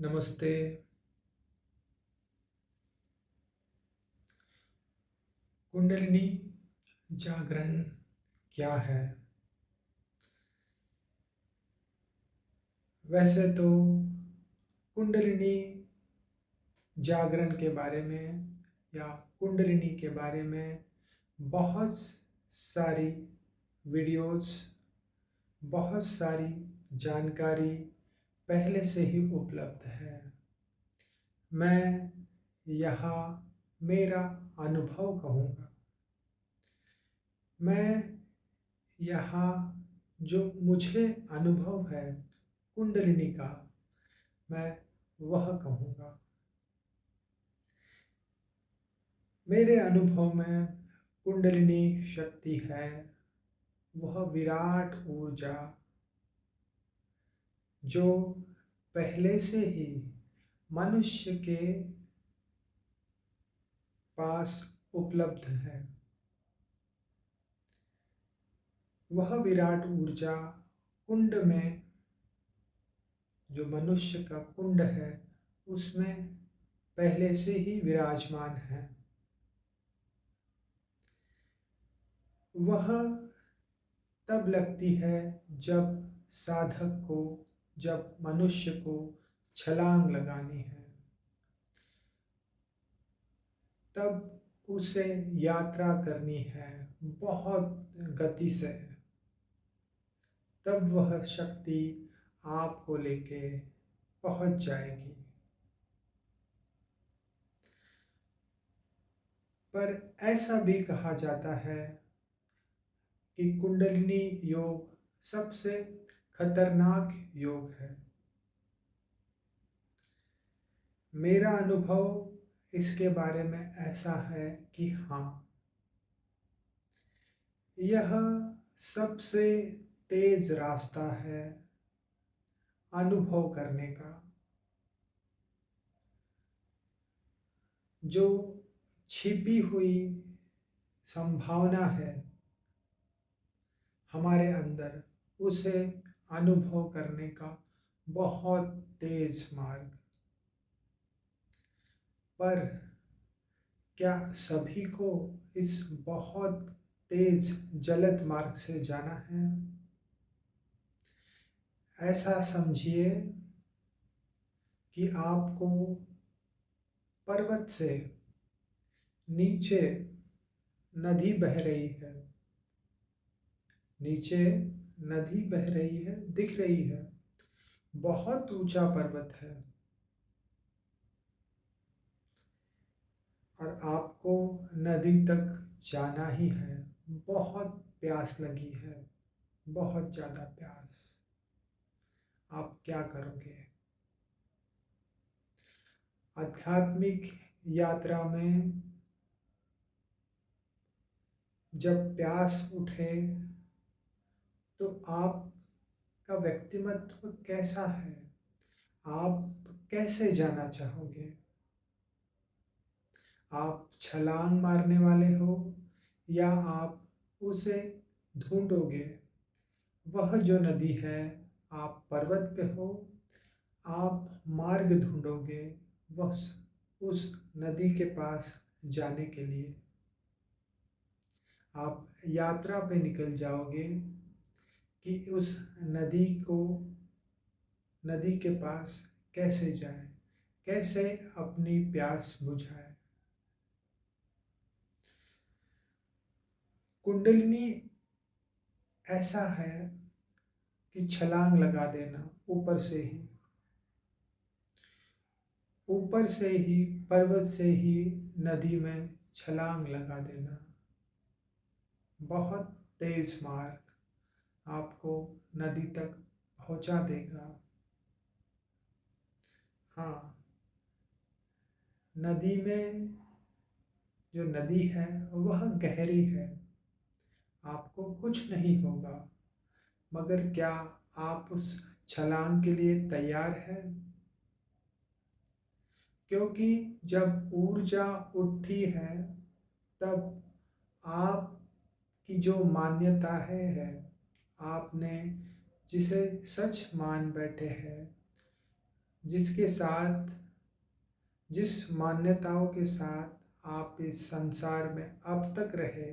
नमस्ते। कुंडलिनी जागरण क्या है? वैसे तो कुंडलिनी जागरण के बारे में या कुंडलिनी के बारे में बहुत सारी वीडियोज़, बहुत सारी जानकारी पहले से ही उपलब्ध है। मैं यहाँ मेरा अनुभव कहूँगा। मैं यहाँ जो मुझे अनुभव है कुंडलिनी का, मैं वह कहूँगा। मेरे अनुभव में कुंडलिनी शक्ति है वह विराट ऊर्जा जो पहले से ही मनुष्य के पास उपलब्ध है। वह विराट ऊर्जा कुंड में, जो मनुष्य का कुंड है, उसमें पहले से ही विराजमान है। वह तब लगती है जब साधक को, जब मनुष्य को छलांग लगानी है, तब उसे यात्रा करनी है बहुत गति से, तब वह शक्ति आपको लेके पहुंच जाएगी। पर ऐसा भी कहा जाता है कि कुंडलिनी योग सबसे खतरनाक योग है। मेरा अनुभव इसके बारे में ऐसा है कि हाँ, यह सबसे तेज रास्ता है अनुभव करने का। जो छिपी हुई संभावना है हमारे अंदर, उसे अनुभव करने का बहुत तेज मार्ग। पर क्या सभी को इस बहुत तेज जलद मार्ग से जाना है? ऐसा समझिए कि आपको पर्वत से नीचे नदी बह रही है, नीचे नदी बह रही है, दिख रही है, बहुत ऊंचा पर्वत है और आपको नदी तक जाना ही है। बहुत प्यास लगी है, बहुत ज़्यादा प्यास। आप क्या करोगे? आध्यात्मिक यात्रा में जब प्यास उठे तो आपका व्यक्तिमत्व कैसा है? आप कैसे जाना चाहोगे? आप छलांग मारने वाले हो या आप उसे ढूंढोगे? वह जो नदी है, आप पर्वत पे हो, आप मार्ग ढूंढोगे वह उस नदी के पास जाने के लिए। आप यात्रा पे निकल जाओगे कि उस नदी को, नदी के पास कैसे जाए, कैसे अपनी प्यास बुझाए। कुंडलिनी ऐसा है कि छलांग लगा देना, ऊपर से ही पर्वत से ही नदी में छलांग लगा देना। बहुत तेज मार्ग आपको नदी तक पहुंचा देगा। हाँ, नदी में, जो नदी है वह गहरी है, आपको कुछ नहीं होगा। मगर क्या आप उस छलांग के लिए तैयार हैं? क्योंकि जब ऊर्जा उठी है, तब आपकी जो मान्यता है, आपने जिसे सच मान बैठे हैं, जिसके साथ, जिस मान्यताओं के साथ आप इस संसार में अब तक रहे,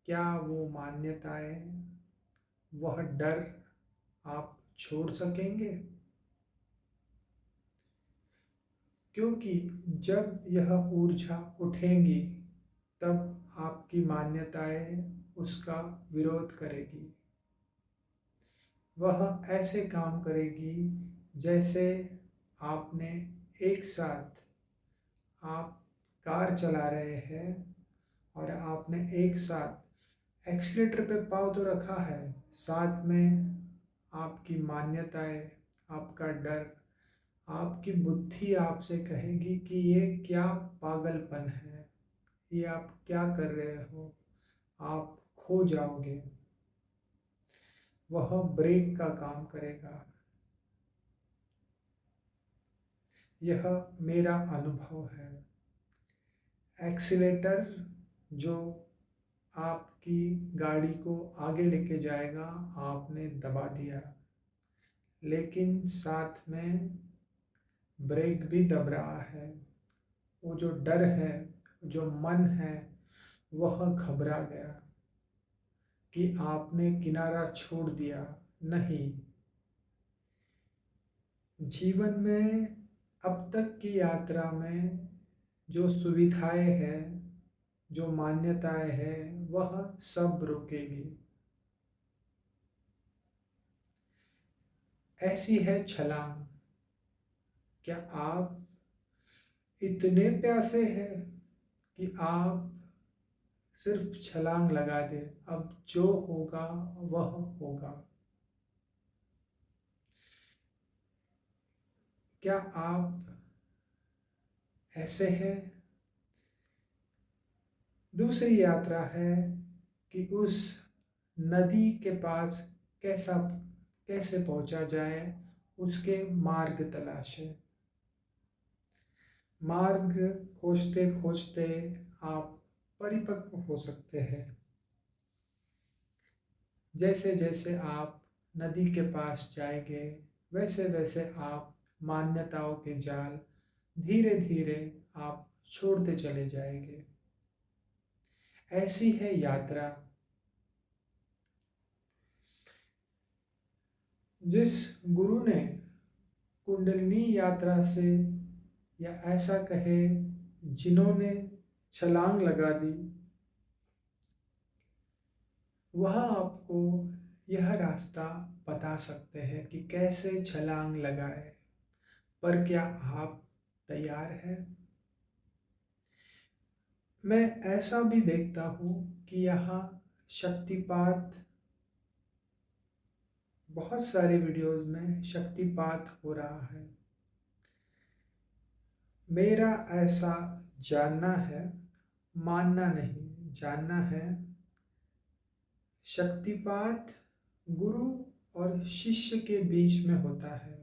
क्या वो मान्यताएं, वह डर आप छोड़ सकेंगे? क्योंकि जब यह ऊर्जा उठेंगी तब आपकी मान्यताएं उसका विरोध करेगी। वह ऐसे काम करेगी जैसे आपने एक साथ, आप कार चला रहे हैं और आपने एक साथ एक्सीलेटर पे पाँव तो रखा है, साथ में आपकी मान्यताएं, आपका डर, आपकी बुद्धि आपसे कहेगी कि ये क्या पागलपन है, ये आप क्या कर रहे हो, आप खो जाओगे। वह ब्रेक का काम करेगा। यह मेरा अनुभव है। एक्सीलेटर जो आपकी गाड़ी को आगे लेके जाएगा, आपने दबा दिया, लेकिन साथ में ब्रेक भी दब रहा है। वो जो डर है, जो मन है, वह घबरा गया कि आपने किनारा छोड़ दिया। नहीं, जीवन में अब तक की यात्रा में जो सुविधाएं हैं, जो मान्यताएं हैं, वह सब रुकेगी। ऐसी है छलांग। क्या आप इतने प्यासे हैं कि आप सिर्फ छलांग लगा दे? अब जो होगा वह होगा। क्या आप ऐसे हैं? दूसरी यात्रा है कि उस नदी के पास कैसा कैसे पहुंचा जाए, उसके मार्ग तलाशें। मार्ग खोजते खोजते आप परिपक्व हो सकते हैं। जैसे जैसे आप नदी के पास जाएंगे, वैसे वैसे आप मान्यताओं के जाल धीरे धीरे आप छोड़ते चले जाएंगे। ऐसी है यात्रा। जिस गुरु ने कुंडलिनी यात्रा से, या ऐसा कहे जिन्होंने छलांग लगा दी, वह आपको यह रास्ता बता सकते हैं कि कैसे छलांग लगाए। पर क्या आप तैयार हैं? मैं ऐसा भी देखता हूँ कि यहाँ शक्तिपात, बहुत सारे वीडियोस में शक्तिपात हो रहा है। मेरा ऐसा जानना है, मानना नहीं, जानना है, शक्तिपात गुरु और शिष्य के बीच में होता है।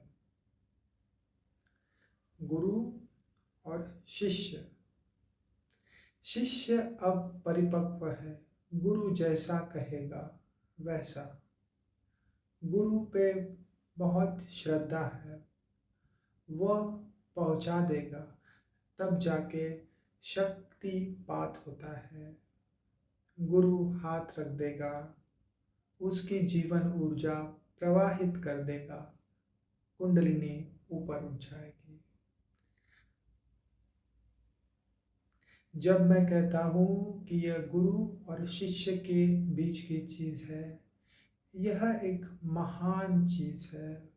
गुरु और शिष्य। शिष्य अब परिपक्व है, गुरु जैसा कहेगा वैसा। गुरु पे बहुत श्रद्धा है, वह पहुंचा देगा, तब जाके शक्तिपात होता है। गुरु हाथ रख देगा, उसकी जीवन ऊर्जा प्रवाहित कर देगा, कुंडलिनी ऊपर उठ जाएगी। जब मैं कहता हूँ कि यह गुरु और शिष्य के बीच की चीज है, यह एक महान चीज है।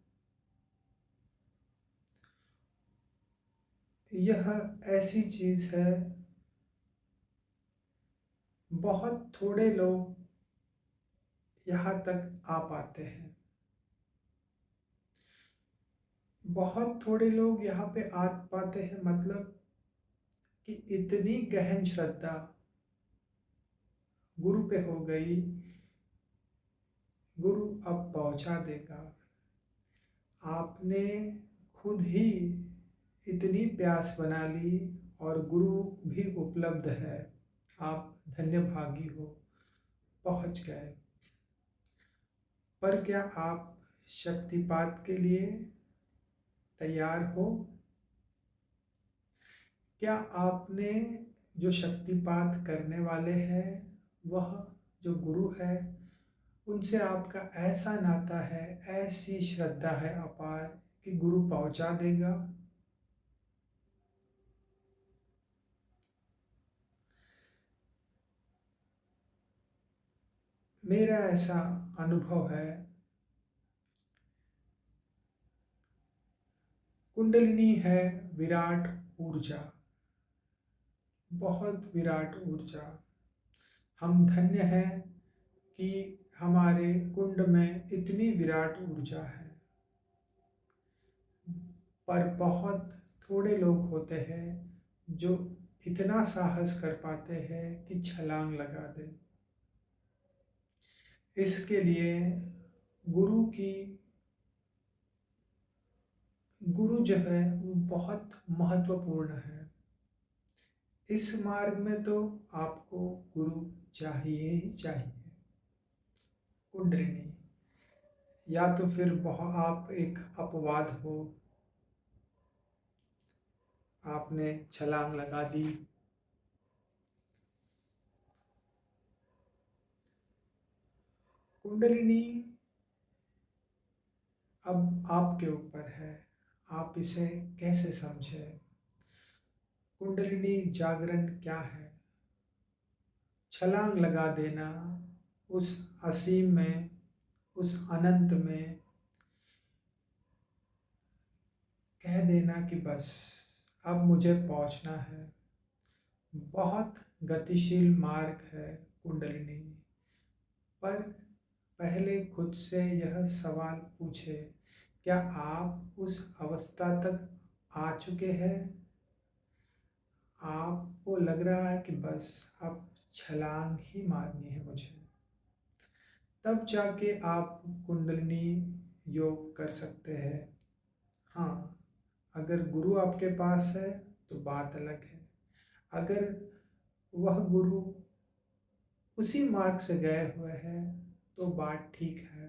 यह ऐसी चीज है, बहुत थोड़े लोग यहाँ तक आ पाते हैं। बहुत थोड़े लोग यहाँ पे आ पाते हैं, मतलब कि इतनी गहन श्रद्धा गुरु पे हो गई, गुरु अब पहुंचा देगा। आपने खुद ही इतनी प्यास बना ली और गुरु भी उपलब्ध है, आप धन्यभागी हो, पहुंच गए। पर क्या आप शक्तिपात के लिए तैयार हो? क्या आपने जो शक्तिपात करने वाले हैं, वह जो गुरु है, उनसे आपका ऐसा नाता है, ऐसी श्रद्धा है अपार कि गुरु पहुंचा देगा? मेरा ऐसा अनुभव है। कुंडलिनी है विराट ऊर्जा, बहुत विराट ऊर्जा। हम धन्य हैं कि हमारे कुंड में इतनी विराट ऊर्जा है। पर बहुत थोड़े लोग होते हैं जो इतना साहस कर पाते हैं कि छलांग लगा दें। इसके लिए गुरु की गुरु जो है वो बहुत महत्वपूर्ण है। इस मार्ग में तो आपको गुरु चाहिए ही चाहिए। कुंडलिनी, या तो फिर बहुत आप एक अपवाद हो, आपने छलांग लगा दी। कुंडलिनी अब आपके ऊपर है, आप इसे कैसे समझें। कुंडलिनी जागरण क्या है? छलांग लगा देना उस असीम में, उस अनंत में, कह देना कि बस अब मुझे पहुंचना है। बहुत गतिशील मार्ग है कुंडलिनी। पर पहले खुद से यह सवाल पूछे, क्या आप उस अवस्था तक आ चुके हैं? आपको लग रहा है कि बस अब छलांग ही मारनी है मुझे, तब जाके आप कुंडलिनी योग कर सकते हैं। हाँ, अगर गुरु आपके पास है तो बात अलग है। अगर वह गुरु उसी मार्ग से गए हुए हैं तो बात ठीक है।